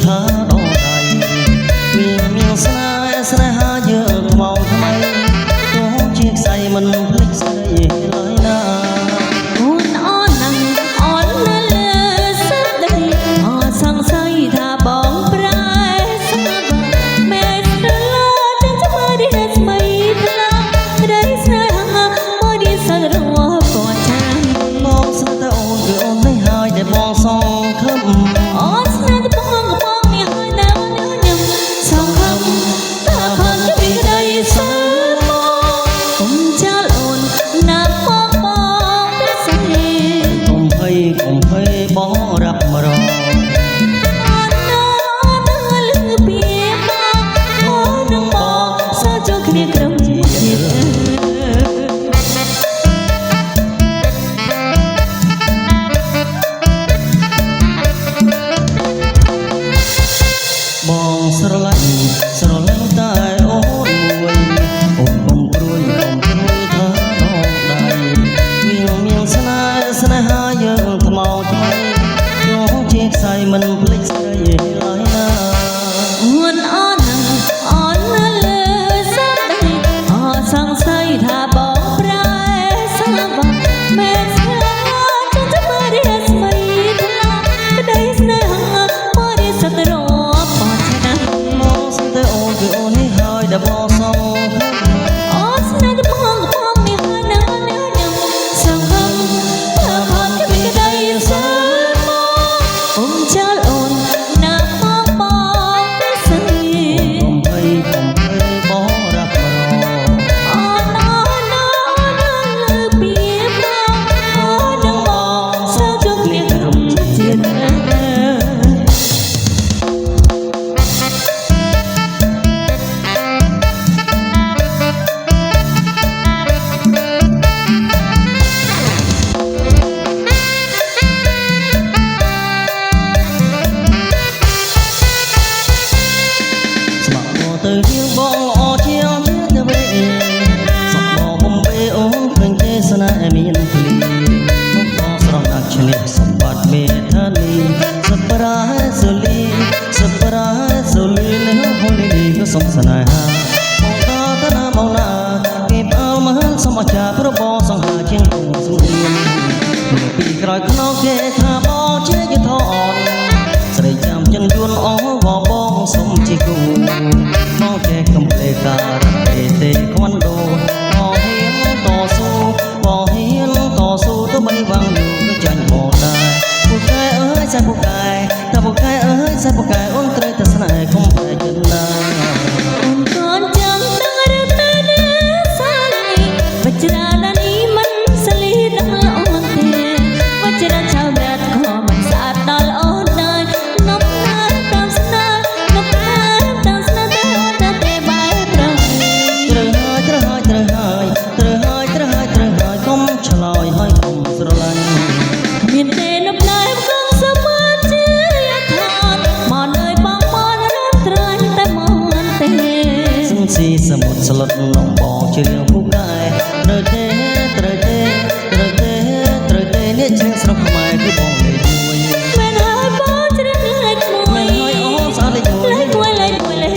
ថាដល់ដៃវាមានស្នេហ៍យើងថ្មងថ្មីទោះជាខ្សែមិនភ្លេចស្រីឡើយណាអូនអូននឹងអូននៅលើសិតដីអត់សង្ស័យថាបងប្រែស្មារតីមេត្រឡាចង់ធ្វើរីកស្មីថ្លាក្ដីស្នេហាមកឌីសិនរងពណ៌ចាស់បងស្នេហ៍តែអូនគឺអូននេះហើយដែលបងសងខឹមអូនស្នេហ៍តែបងនេះហើយដែលអូនញ៉ាំសងខំតែផានជាពីក្ដីសើមកុំចាល់អូនណាបងប្រសិទ្ធកុំភ័យបងរាប់មករងអូននៅលឺពីបងអូននឹងបងសើចូលគ្នាក្រុមជាតិបងស្រឡាញ់តែអូនមួយអូនបំព្រួយថាដល់ដៃវាមានស្នេហាយើងថ្មងថ្មីទោះជាខ្សែមិនភ្លេចស្រីឡើយណាអូនអូននឹងអូននៅលើសិតដីអត់សង្ស័យថាបងប្រែស្មារតីមេស្នេហាចង់ធ្វើរីកស្មីថ្លាក្ដីស្នេហាមកឌីសិនរងពណ៌ចាស់បងស្នេហ៍តែអូនគឺអូននេះហើយដែលបងសងខឹមអូនស្នេហ៍តែបងនេះហើយនឹងញ៉ាំសងខំតែផានជាពីក្ដីសើមកុំចាល់អូនណាបងប្រសិទ្ធកុំភ័យបងរាប់មករងអូននៅពីបងអូននឹងបងសើចូលគ្នាក្រុមជាតិស្ម័គ្រមកទៅជាងបងល្អជាងទៅវិញសុខមកបំពេអូនឃើញទេសនាមានភ្លីមកដល់ស្រស់ដាក់ឈ្នះសម្បត្តិមេធានីសប្រាសូលីនៅហូលីនេះក៏សុំស្នេហាបងតាណាមកណាគេផ្អើលមហិលសុំអាចារ្យប្របងសង្ហាជាងគង់សង្គ្រាមពីក្រោយខ្នងគេថាបងជាយុទ្ធអនស្រីចាំចិនយួនអស់បងសុំជាគូមកចេះកំភ្លេការៈទេខ្វាន់ដូបងហ៊ានតស៊ូទៅបីវាំងយូរក៏ចាញ់បងដែរពូកែអើយសាពូកែតែពូកែអើយសាពូកែអូនត្រូវតែស្នេហ៍កុំតែចិនដែរអូនកូនចាំដឹងឬតែនេះសាលីវជ្រាដានីមិនសលីដល់អូនទេវជ្រាឆៅរ៉ាត់ក៏មិនស្អាតដល់អូនដែរនំណាតាមស្នេហ៍នំណាតាមស្នេហ៍តែអូនតែបែបប្រងត្រូវហើយកុំឆ្លើយហើយកុំស្រឡាញ់មានទេនៅផ្នែកក្នុងសមាធិថាមកនៅបងរត់ត្រាញ់តែមកទេសឹងស៊ីសមុទ្រស្លុតនំបងជារឿងពូកែត្រូវទេនេះជាស្រុកខ្មែរគឺបងលេខ1មែនហើយបងជ្រាបលេខ1មែនហើយអូនស្អាតលេខ1ដូចគ្នា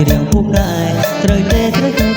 ច្រៀងពុកដែរត្រូវទេត្រូវទេ